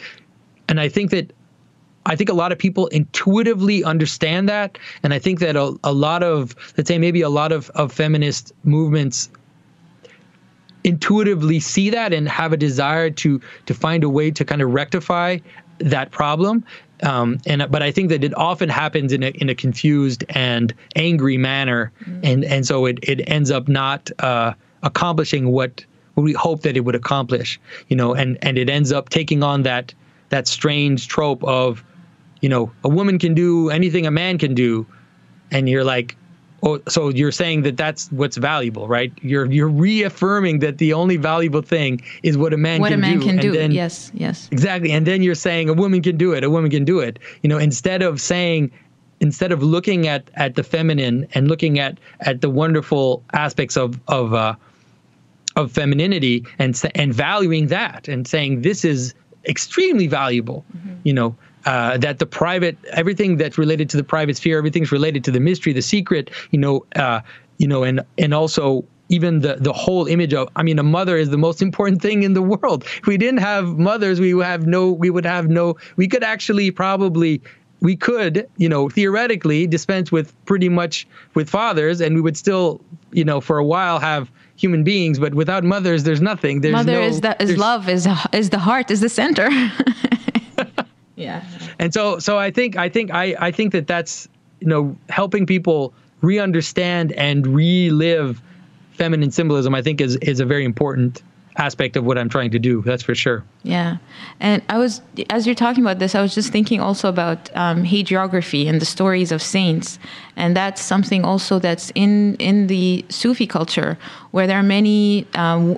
I think a lot of people intuitively understand that. And I think that a lot of, let's say, maybe a lot of feminist movements intuitively see that and have a desire to find a way to kind of rectify that problem. But I think that it often happens in a confused and angry manner, and so it ends up not accomplishing what we hope that it would accomplish, and it ends up taking on that strange trope of, a woman can do anything a man can do, and you're like, oh, so you're saying that that's what's valuable, right? You're reaffirming that the only valuable thing is what a man can do. What a man can do. Then, yes. Exactly. And then you're saying a woman can do it. A woman can do it. Instead of looking at the feminine and looking at the wonderful aspects of femininity and valuing that and saying this is extremely valuable, that the private, everything that's related to the private sphere, everything's related to the mystery, the secret, and also even the whole image of, a mother is the most important thing in the world. If we didn't have mothers, we could theoretically dispense pretty much with fathers, and we would still, for a while have human beings, but without mothers, there's nothing. Is love, is the heart, is the center. Yeah. And so I think that that's, helping people re-understand and relive feminine symbolism, I think is a very important aspect of what I'm trying to do. That's for sure. Yeah. And as you're talking about this, I was just thinking also about hagiography and the stories of saints. And that's something also that's in the Sufi culture, where there are many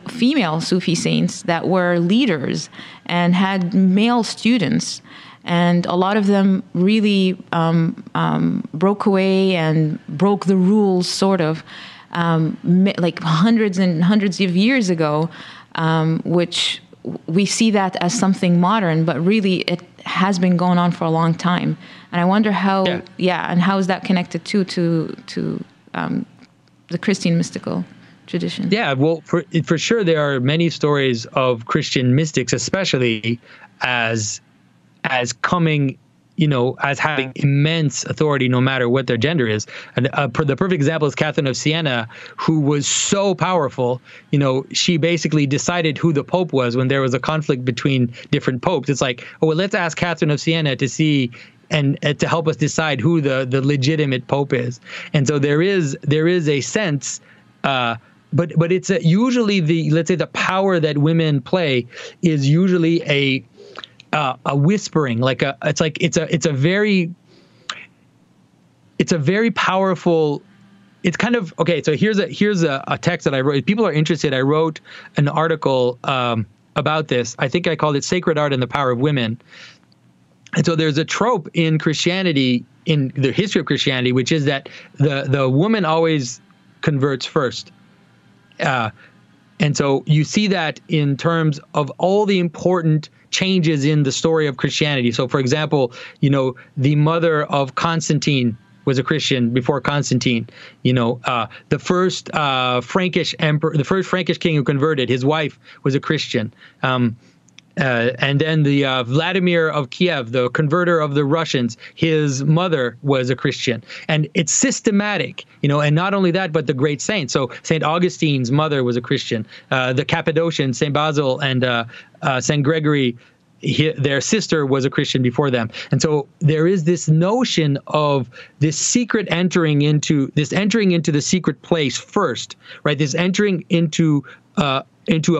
female Sufi saints that were leaders and had male students. And a lot of them really broke away and broke the rules, sort of, like hundreds and hundreds of years ago, which we see that as something modern, but really it has been going on for a long time. And I wonder how, and how is that connected to the Christian mystical tradition? Yeah, well, for sure, there are many stories of Christian mystics, especially as coming, as having immense authority, no matter what their gender is. And the perfect example is Catherine of Siena, who was so powerful. She basically decided who the Pope was when there was a conflict between different popes. It's like, oh, well, let's ask Catherine of Siena to see and to help us decide who the legitimate Pope is. And so there is a sense. But it's usually let's say the power that women play is usually a whispering, it's a very powerful. It's kind of okay. So here's a text that I wrote. If people are interested, I wrote an article about this. I think I called it "Sacred Art and the Power of Women." And so there's a trope in Christianity, in the history of Christianity, which is that the woman always converts first. And so you see that in terms of all the important changes in the story of Christianity. So, for example, the mother of Constantine was a Christian before Constantine. The first Frankish emperor, the first Frankish king who converted, his wife was a Christian. And then the Vladimir of Kiev, the converter of the Russians, his mother was a Christian. And it's systematic, and not only that, but the great saints. So St. Augustine's mother was a Christian. The Cappadocian, St. Basil and St. Gregory, their sister was a Christian before them. And so there is this notion of this secret entering into the secret place first, right? This entering into a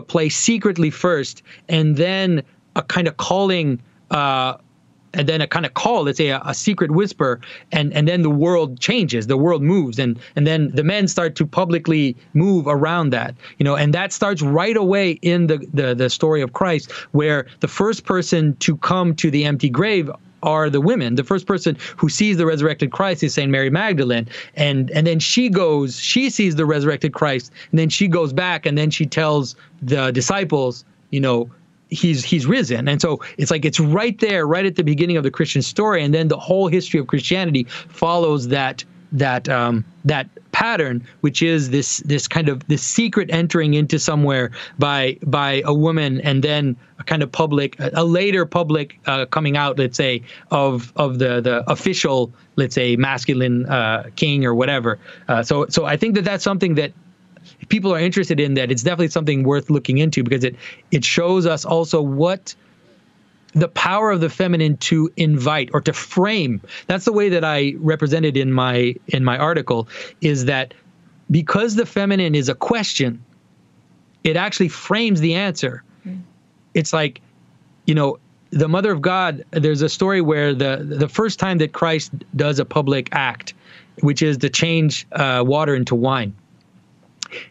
place secretly first, and then a kind of calling, and then a kind of call, let's say a secret whisper, and then the world changes, the world moves, and then the men start to publicly move around that, and that starts right away in the story of Christ, where the first person to come to the empty grave are the women. The first person who sees the resurrected Christ is St. Mary Magdalene. And then she sees the resurrected Christ, and then she goes back, and then she tells the disciples, he's risen. And so it's like it's right there, right at the beginning of the Christian story. And then the whole history of Christianity follows that pattern, which is this kind of this secret entering into somewhere by a woman, and then a kind of a later public coming out, let's say, of the official, let's say, masculine king or whatever. So I think that's something that if people are interested in, that it's definitely something worth looking into, because it shows us also what the power of the feminine to invite or to frame. That's the way that I represented in my article, is that because the feminine is a question, it actually frames the answer. It's like, the Mother of God, there's a story where the first time that Christ does a public act, which is to change water into wine,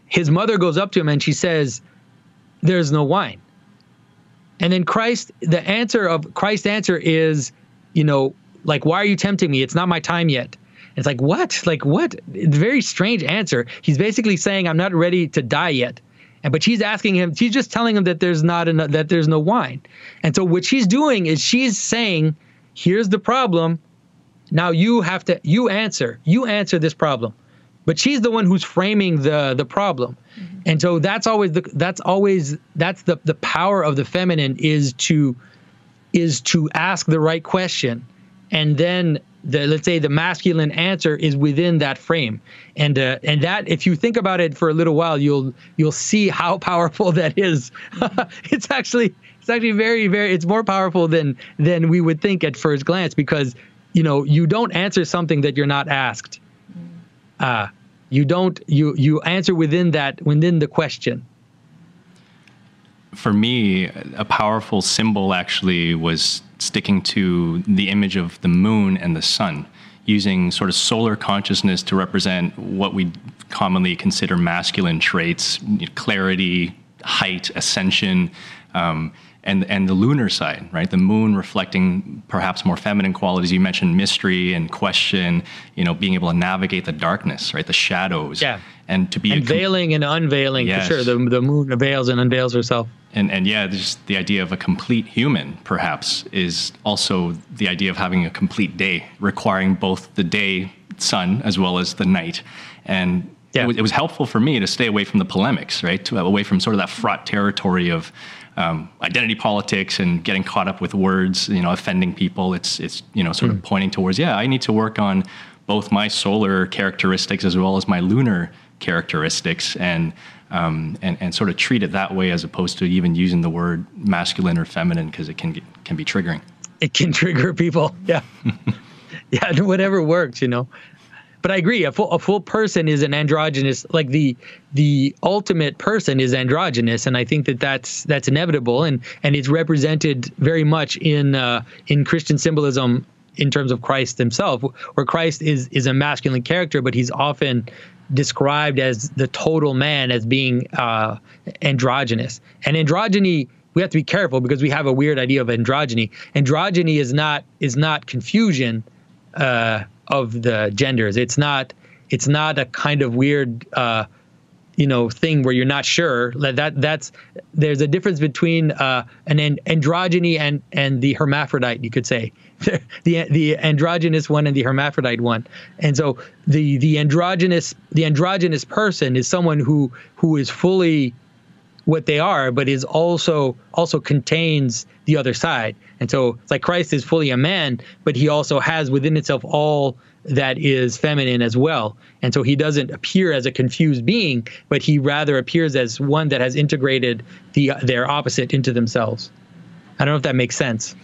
his mother goes up to him and she says, "There's no wine." And then Christ's answer is, like, "Why are you tempting me? It's not my time yet." It's like, what? Like, what? It's a very strange answer. He's basically saying, "I'm not ready to die yet." But she's just telling him that there's no wine. And so what she's doing is she's saying, here's the problem. Now you answer this problem. But she's the one who's framing the problem. Mm-hmm. And so that's the power of the feminine, is to ask the right question, and then let's say the masculine answer is within that frame. And that, if you think about it for a little while, you'll see how powerful that is. It's actually very, very, it's more powerful than we would think at first glance, because you don't answer something that you're not asked. You answer within the question. For me, a powerful symbol actually was sticking to the image of the moon and the sun, using sort of solar consciousness to represent what we commonly consider masculine traits: clarity, height, ascension, and the lunar side, right? The moon reflecting perhaps more feminine qualities. You mentioned mystery and question, being able to navigate the darkness, right? The shadows. Yeah. and to be and veiling and unveiling. Yes. For sure. The moon veils and unveils herself. And yeah, just the idea of a complete human, perhaps, is also the idea of having a complete day, requiring both the day sun as well as the night. And it was helpful for me to stay away from the polemics, right? Away from sort of that fraught territory of identity politics and getting caught up with words, offending people. It's sort of pointing towards, I need to work on both my solar characteristics as well as my lunar characteristics, and sort of treat it that way, as opposed to even using the word masculine or feminine, because it can be triggering. It can trigger people. Yeah. Yeah. Whatever works, But I agree. A full person is an androgynous, like the ultimate person is androgynous, and I think that's inevitable, and it's represented very much in Christian symbolism in terms of Christ himself, where Christ is a masculine character, but he's often described as the total man, as being androgynous. And androgyny, we have to be careful because we have a weird idea of androgyny. Androgyny is not confusion of the genders. It's not a kind of weird thing where you're not sure. There's a difference between an androgyny and the hermaphrodite, you could say. The androgynous one and the hermaphrodite one. And so the androgynous person is someone who is fully what they are, but is also contains the other side. And so it's like Christ is fully a man, but he also has within itself all that is feminine as well. And so he doesn't appear as a confused being, but he rather appears as one that has integrated their opposite into themselves. I don't know if that makes sense.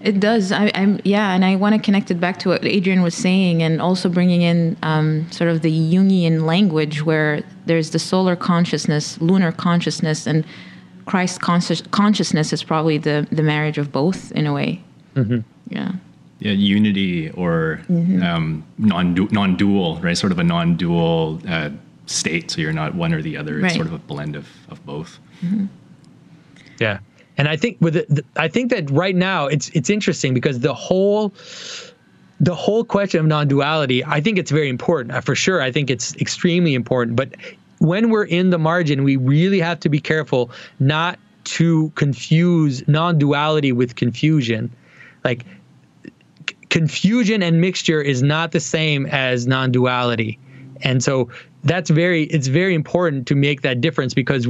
It does. And I want to connect it back to what Adrian was saying, and also bringing in sort of the Jungian language, where there's the solar consciousness, lunar consciousness, and Christ consciousness is probably the marriage of both in a way. Mm-hmm. Yeah. Yeah, unity or non-dual, right? Sort of a non-dual state, so you're not one or the other. It's sort of a blend of both. Mm-hmm. Yeah. And I think I think that right now it's interesting because the whole question of non-duality, I think it's very important. For sure, I think it's extremely important. But when we're in the margin, we really have to be careful not to confuse non-duality with confusion. Like confusion and mixture is not the same as non-duality, and so it's very important to make that difference, because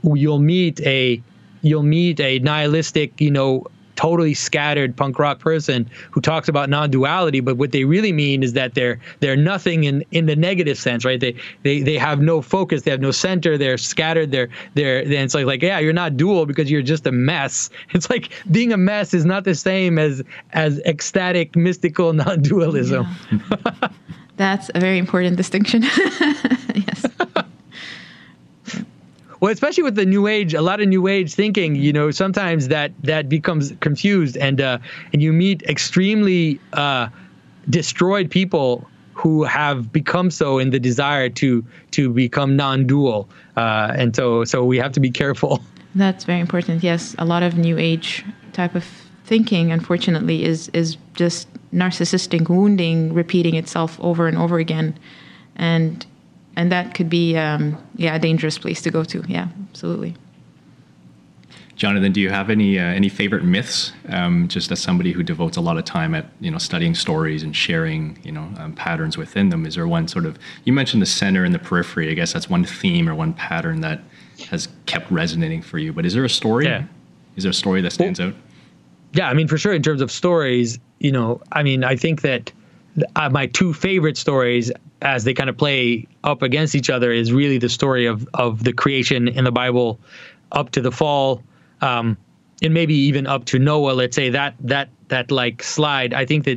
you'll meet a nihilistic, totally scattered punk rock person who talks about non-duality, but what they really mean is that they're nothing in the negative sense, right? They have no focus, they have no center, they're scattered, then it's like you're not dual because you're just a mess. It's like being a mess is not the same as ecstatic, mystical non-dualism. Yeah. That's a very important distinction. Yes. Well, especially with the New Age, a lot of New Age thinking, sometimes that becomes confused, and you meet extremely destroyed people who have become so in the desire to become non-dual, and so we have to be careful. That's very important. Yes, a lot of New Age type of thinking, unfortunately, is just narcissistic wounding repeating itself over and over again, and that could be, a dangerous place to go to. Yeah, absolutely. Jonathan, do you have any favorite myths? Just as somebody who devotes a lot of time at studying stories and sharing patterns within them, is there one sort of, you mentioned the center and the periphery? I guess that's one theme or one pattern that has kept resonating for you. But is there a story? Yeah. Is there a story that stands out? Yeah, I mean, for sure. In terms of stories, I think that my two favorite stories, as they kind of play up against each other, is really the story of the creation in the Bible up to the fall, and maybe even up to Noah. Let's say that like slide. I think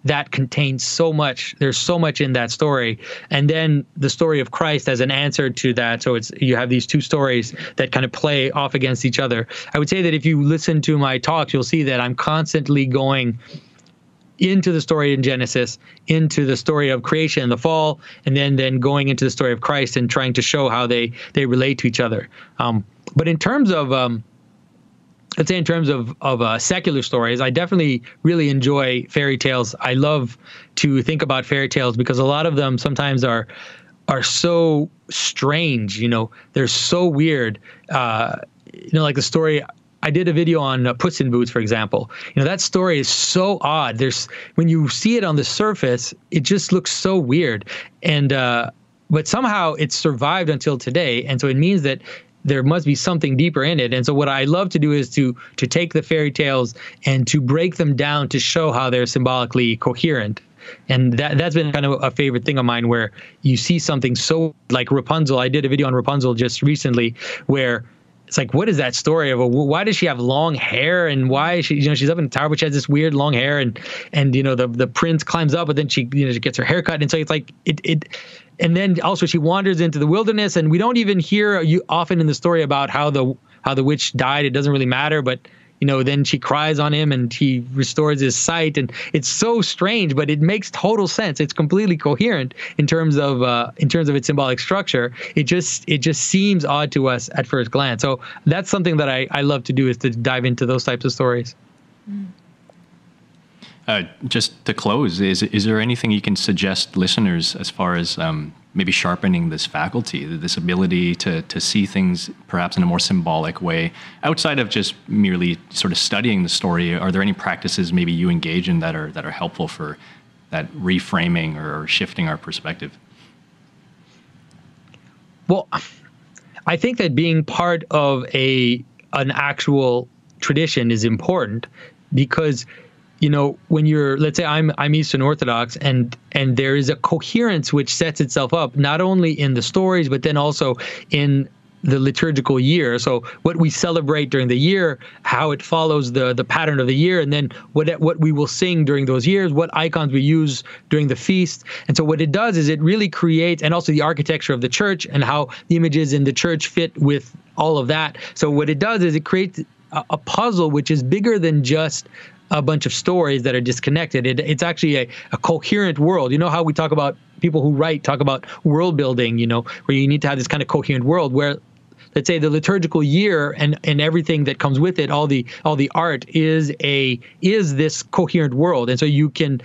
that contains so much. There's so much in that story, and then the story of Christ as an answer to that. So you have these two stories that kind of play off against each other. I would say that if you listen to my talks, you'll see that I'm constantly going into the story in Genesis, into the story of creation and the fall, and then going into the story of Christ and trying to show how they relate to each other. But in terms of, let's say in terms of secular stories, I definitely really enjoy fairy tales. I love to think about fairy tales because a lot of them sometimes are are so strange. They're so weird. Like the story. I did a video on Puss in Boots, for example. That story is so odd. When you see it on the surface, it just looks so weird. And but somehow it's survived until today. And so it means that there must be something deeper in it. And so what I love to do is to take the fairy tales and to break them down to show how they're symbolically coherent. And that's been kind of a favorite thing of mine, where you see something so like Rapunzel. I did a video on Rapunzel just recently where it's like, what is that story of? Why does she have long hair, and why is she, she's up in the tower, but she has this weird long hair, and the prince climbs up, but then she gets her hair cut, and so it's like and then also she wanders into the wilderness, and we don't even hear often in the story about how the witch died. It doesn't really matter, but then she cries on him and he restores his sight, and it's so strange, but it makes total sense. It's completely coherent in terms of its symbolic structure. It just seems odd to us at first glance. So that's something that I love to do, is to dive into those types of stories. Just to close, is there anything you can suggest listeners as far as maybe sharpening this faculty, this ability to see things perhaps in a more symbolic way, outside of just merely sort of studying the story? Are there any practices maybe you engage in that are helpful for that reframing or shifting our perspective? Well, I think that being part of an actual tradition is important, because when you're, let's say I'm Eastern Orthodox, and there is a coherence which sets itself up not only in the stories, but then also in the liturgical year. So what we celebrate during the year, how it follows the pattern of the year, and then what we will sing during those years, what icons we use during the feast. And so what it does is it really creates, and also the architecture of the church and how the images in the church fit with all of that. So what it does is it creates a puzzle which is bigger than just a bunch of stories that are disconnected. It's actually a coherent world. How we talk about, people who write talk about world building, where you need to have this kind of coherent world, where, let's say, the liturgical year and everything that comes with it, all the art is this coherent world. And so you can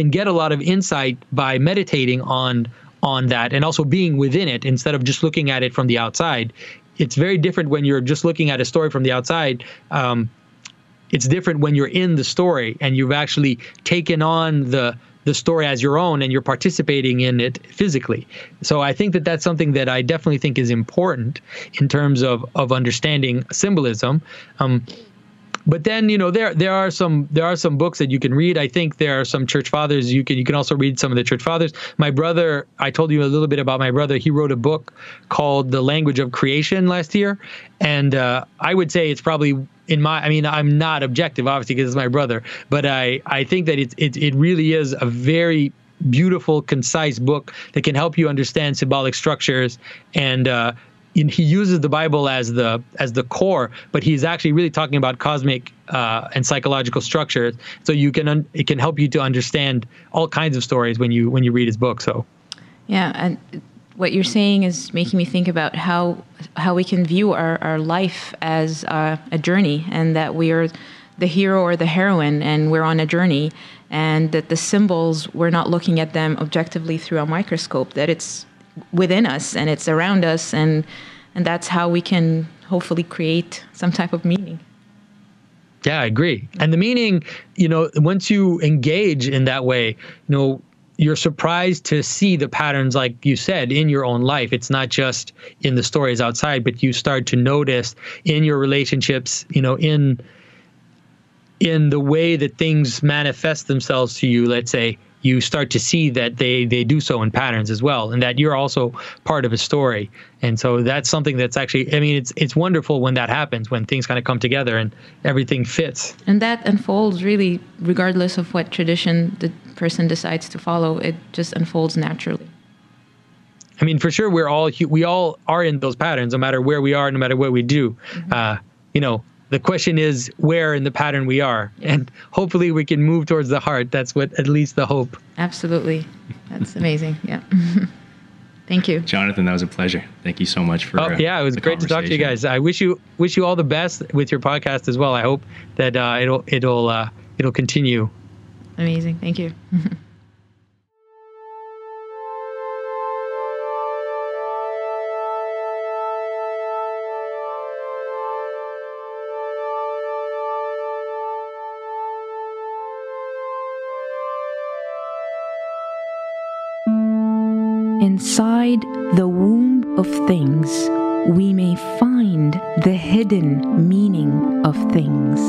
get a lot of insight by meditating on that, and also being within it instead of just looking at it from the outside. It's very different when you're just looking at a story from the outside. It's different when you're in the story and you've actually taken on the story as your own and you're participating in it physically. So I think that that's something that I definitely think is important in terms of understanding symbolism. But then, there are some books that you can read. I think there are some church fathers. You can also read some of the church fathers. My brother, I told you a little bit about my brother. He wrote a book called The Language of Creation last year. And I would say it's probably I'm not objective, obviously, because it's my brother. But I think that it really is a very beautiful, concise book that can help you understand symbolic structures. And he uses the Bible as the core, but he's actually really talking about cosmic and psychological structures. So it can help you to understand all kinds of stories when you read his book. So, yeah, and what you're saying is making me think about how we can view our life as a journey, and that we are the hero or the heroine, and we're on a journey, and that the symbols, we're not looking at them objectively through a microscope, that it's within us and it's around us, and that's how we can hopefully create some type of meaning. Yeah, I agree. And the meaning, once you engage in that way, you're surprised to see the patterns, like you said, in your own life. It's not just in the stories outside, but you start to notice in your relationships, in the way that things manifest themselves to you. Let's say you start to see that they do so in patterns as well, and that you're also part of a story. And so that's something that's actually, it's wonderful when that happens, when things kind of come together and everything fits. And that unfolds really regardless of what tradition the person decides to follow. It just unfolds naturally. For sure, we all are in those patterns, no matter where we are, no matter what we do. Mm-hmm. The question is where in the pattern we are, and hopefully we can move towards the heart. That's at least the hope. Absolutely. That's amazing. Yeah. Thank you. Jonathan, that was a pleasure. Thank you so much for it was great to talk to you guys. I wish you all the best with your podcast as well. I hope that it'll continue. Amazing. Thank you. inside the womb of things, we may find the hidden meaning of things.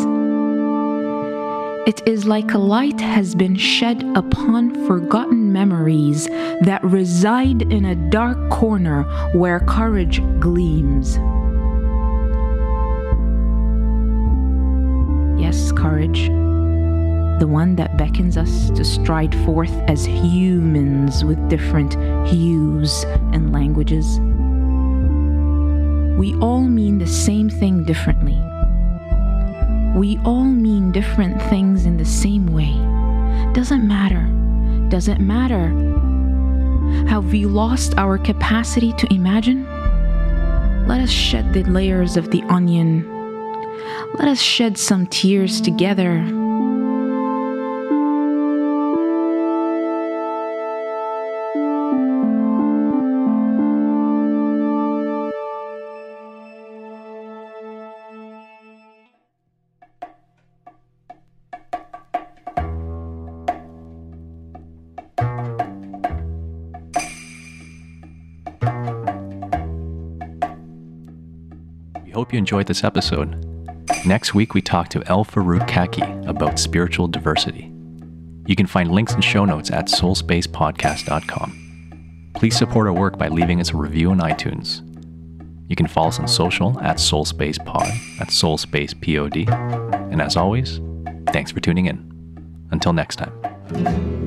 It is like a light has been shed upon forgotten memories that reside in a dark corner where courage gleams. Yes, courage, the one that beckons us to stride forth as humans with different hues and languages. We all mean the same thing differently. We all mean different things in the same way. Doesn't matter. Doesn't matter. Have we lost our capacity to imagine? Let us shed the layers of the onion. Let us shed some tears together. Hope you enjoyed this episode. Next week, we talk to El Farouk Kaki about spiritual diversity. You can find links and show notes at soulspacepodcast.com. Please support our work by leaving us a review on iTunes. You can follow us on social at soulspacepod, that's soulspacepod. And as always, thanks for tuning in. Until next time.